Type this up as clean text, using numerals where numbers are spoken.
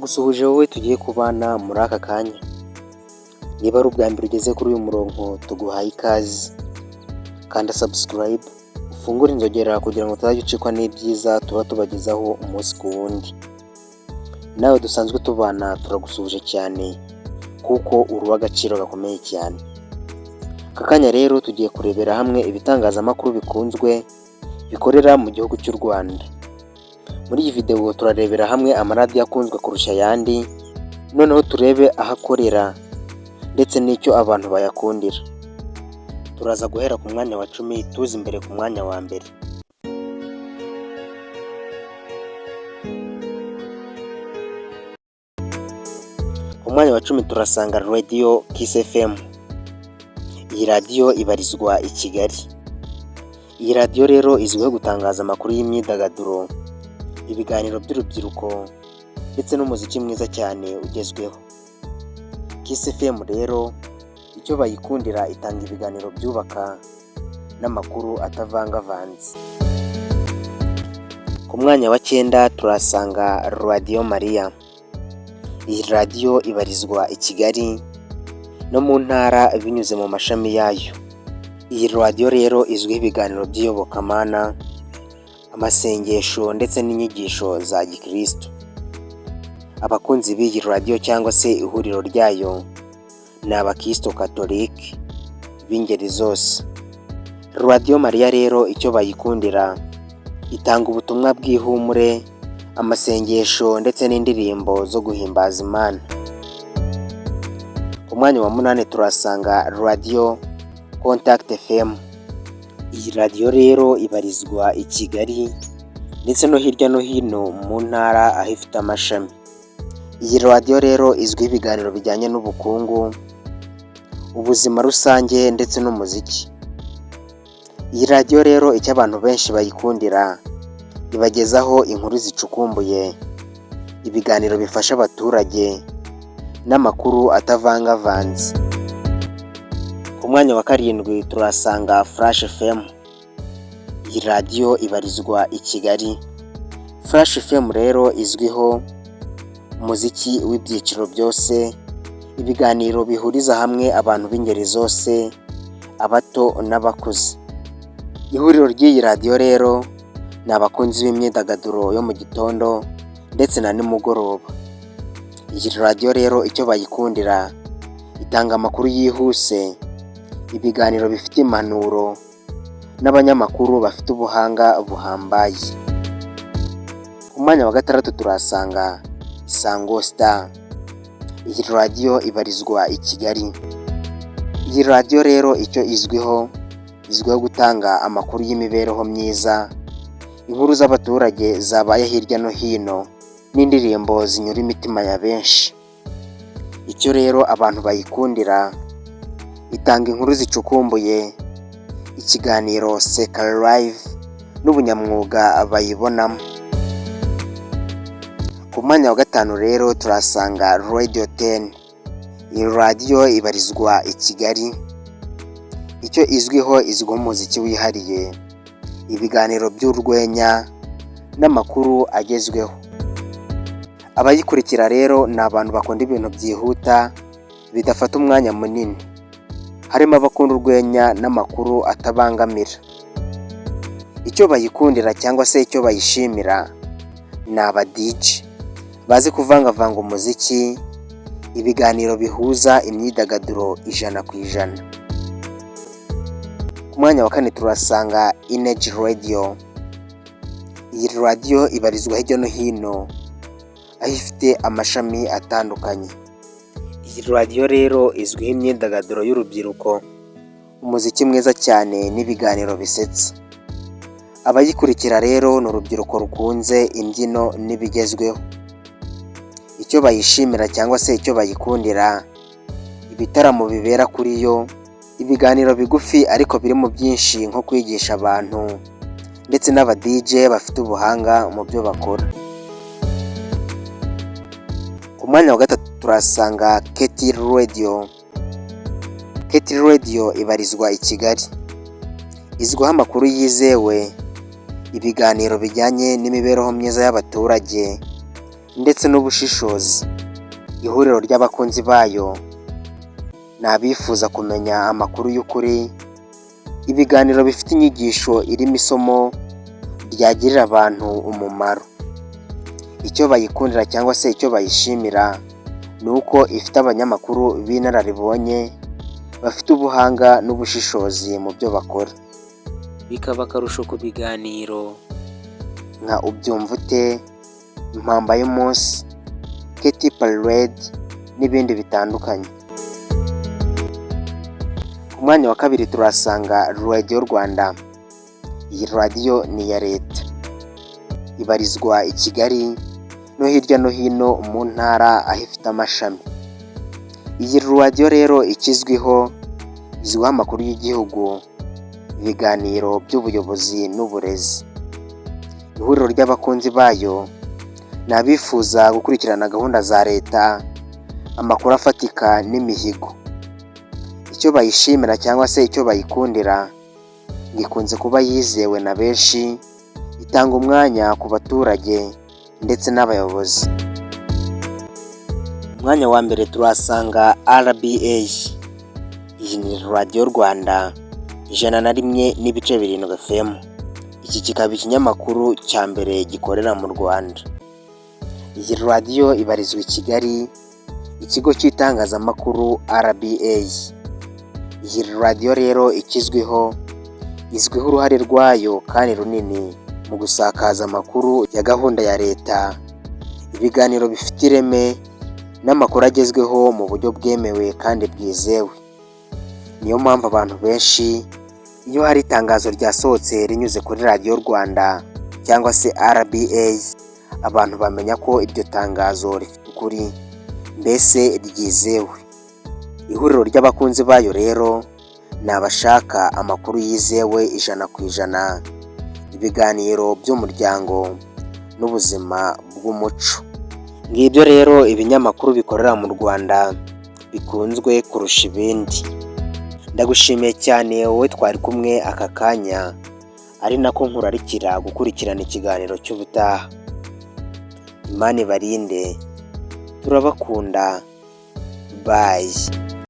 Ndagusuhuje wowe tugiye kubana muri aka kanya. Niba ari ubwa mbere ugeze kuri uyu murongo tuguhaye ikaze. Kanda subscribe, ufungure inzogera kugira ngo utazajya ucikwa n'ibyiza tuba tubagezaho umunsi ku wundi. Nawe dusanzwe tubana turagusuhuje cyane kuko uri uw'agaciro gakomeye cyane. Aka kanya rero tugiye kurebera hamwe ibitangazamakuru bikunzwe bikorera mu gihugu cy'u Rwanda. Muri iyi video turarebera hamwe amaradiyo akunzwe kurusha ayandi, noneho turebe aho akorera ndetse n'icyo abantu bayakundira. Turaza guhera ku mwanya wa 10 tuza imbere ku mwanya wa mbere. Ku mwanya wa 10 turasanga Radio Kiss FM. Iyi radiyo ibarizwa i Kigali. Iyi radiyo rero izwiho gutangaza amakuru y'imyidagaduro, ibiganiro by'urubyiruko ndetse n'umuziki mwiza cyane ugezweho. Kiss FM rero icyo bayikundira itanga ibiganiro byubaka n'amakuru atavangavanze. Ku mwanya wa 9 turasanga Radio Maria. Iyi radiyo ibarizwa i Kigali no mu ntara binyuze mu mashami yayo. Iyi radiyo rero izwiho ibiganiro by'iyobokamana, amasengesho ndetse n'inyigisho za gikristo. Abakunzi b'iyi radiyo cyangwa se ihuriro ryayo ni abakristo katolike b'ingeri zose. Radio Maria rero icyo bayikundira itanga ubutumwa bw'ihumure, amasengesho ndetse n'indirimbo zo guhimbaza Imana. Ku mwanya wa 8 turasanga Radio Contact FM. Iyi radiyo rero ibarizwa i Kigali ndetse no hirya no hino mu ntara aho ifite amashami. Iyi radiyo rero izwiho ibiganiro bijyanye n'ubukungu, ubuzima rusange ndetse n'umuziki. Iyi radiyo rero icyo abantu benshi bayikundira ibagezaho inkuru zicukumbuye, ibiganiro bifasha abaturage n'amakuru atavangavanze. Ku mwanya wa 7 turasanga Flash FM. Iyi radiyo ibarizwa i Kigali. Flash FM rero izwiho umuziki w'ibyiciro byose, ibiganiro bihuriza hamwe abantu b'ingeri zose, abato n'abakuze. Ihuriro ry'iyi radiyo rero ni abakunzi b'imyidagaduro yo mu gitondo ndetse na nimugoroba. Iyi radiyo rero icyo bayikundira itanga amakuru yihuse, ibiganiro bifite impanuro n'abanyamakuru bafite ubuhanga buhambaye. Ku mwanya wa 6 turasanga Isango Star. Iyi radiyo ibarizwa i Kigali. Iyi radiyo rero icyo izwiho gutanga amakuru y'imibereho myiza, inkuru z'abaturage zabaye hirya no hino n'indirimbo zinyura imitima ya benshi. Icyo rero abantu bayikundira itanga inkuru zicukumbuye, ikiganiro Seka Live n'ubunyamwuga bayibonamo. Ku mwanya wa 5 rero turasanga Radio 10. Iyi radiyo ibarizwa i Kigali. Icyo izwiho umuziki wihariye, ibiganiro by'urwenya n'amakuru agezweho. Abayikurikira rero ni abantu bakunda ibintu byihuta bidafata umwanya munini, harimo abakunda urwenya n'amakuru atabangamira. Icyo bayikundira cyangwa se icyo bayishimira ni aba DJ bazi kuvangavanga umuziki, ibiganiro bihuza imyidagaduro 100%. Ku mwanya wa 4 turasanga Energy Radio. Iyi radiyo ibarizwa hirya no hino aho ifite amashami atandukanye. Iyi radiyo rero izwiho imyidagaduro y'urubyiruko, umuziki mwiza cyane n'ibiganiro bisetsa. Abayikurikira rero ni urubyiruko rukunze imbyino n'ibigezweho. Icyo bayishimira cyangwa se icyo bayikundira ibitaramo bibera kuri yo, ibiganiro bigufi ariko birimo byinshi nko kwigisha abantu ndetse n'aba DJ bafite ubuhanga mu byo bakora. Ku mwanya wa 3 turasanga Keti Radio. Keti Radio ibarizwa i Kigali. Izwiho amakuru yizewe, ibiganiro bijyanye n'imibereho myiza y'abaturage ndetse n'ubushishozi. Ihuriro ry'abakunzi bayo ni abifuza kumenya amakuru y'ukuri, ibiganiro bifite inyigisho irimo isomo ryagirira abantu umumaro. Icyo bayikundira cyangwa se icyo bayishimira ni uko ifite abanyamakuru b'inararibonye bafite ubuhanga n'ubushishozi mu byo bakora. Bikaba akarusho ku biganiro nka Ubyumva ute, Impamba y'umunsi, Keti Parade n'ibindi bitandukanye. Ku mwanya wa kabiri turasanga Radio Rwanda. Iyi radiyo ni iya leta, ibarizwa i Kigali no hirya no hino mu ntara aho ifite amashami. Iyi radiyo rero izwiho amakuru y'igihugu, ibiganiro by'ubuyobozi n'uburezi. Ihuriro ry'abakunzi bayo ni abifuza gukurikirana gahunda za leta, amakuru afatika n'imihigo. Icyo bayishimira cyangwa se icyo bayikundira, ikunze kuba yizewe na benshi, itanga umwanya ku baturage ndetse n'abayobozi. Umwanya wa mbere turasanga RBA. Iyi ni Radio Rwanda 101.7 FM. Iki kikaba ikinyamakuru cya mbere gikorera mu Rwanda. Iyi radiyo ibarizwa i Kigali, ikigo cy'itangazamakuru RBA. Iyi radiyo rero izwiho uruhare rwayo kandi runini mu gusakaza amakuru ya gahunda ya leta, ibiganiro bifite ireme n'amakuru agezweho mu buryo bwemewe kandi bwizewe. Niyo mpamvu abantu benshi iyo hari itangazo ryasohotse rinyuze kuri Radio Rwanda cyangwa se RBA, abantu bamenya ko iryo tangazo rifite ukuri, mbese ryizewe. Ihuriro ry'abakunzi bayo rero ni abashaka amakuru yizewe 100%, ibiganiro by'umuryango n'ubuzima bw'umuco. Ngibyo rero ibinyamakuru bikorera mu Rwanda bikunzwe kurusha ibindi. Ndagushimiye cyane wowe twari kumwe aka kanya, ari nako nkurarikira gukurikirana ikiganiro cy'ubutaha. Imana ibarinde, turabakunda. Bye.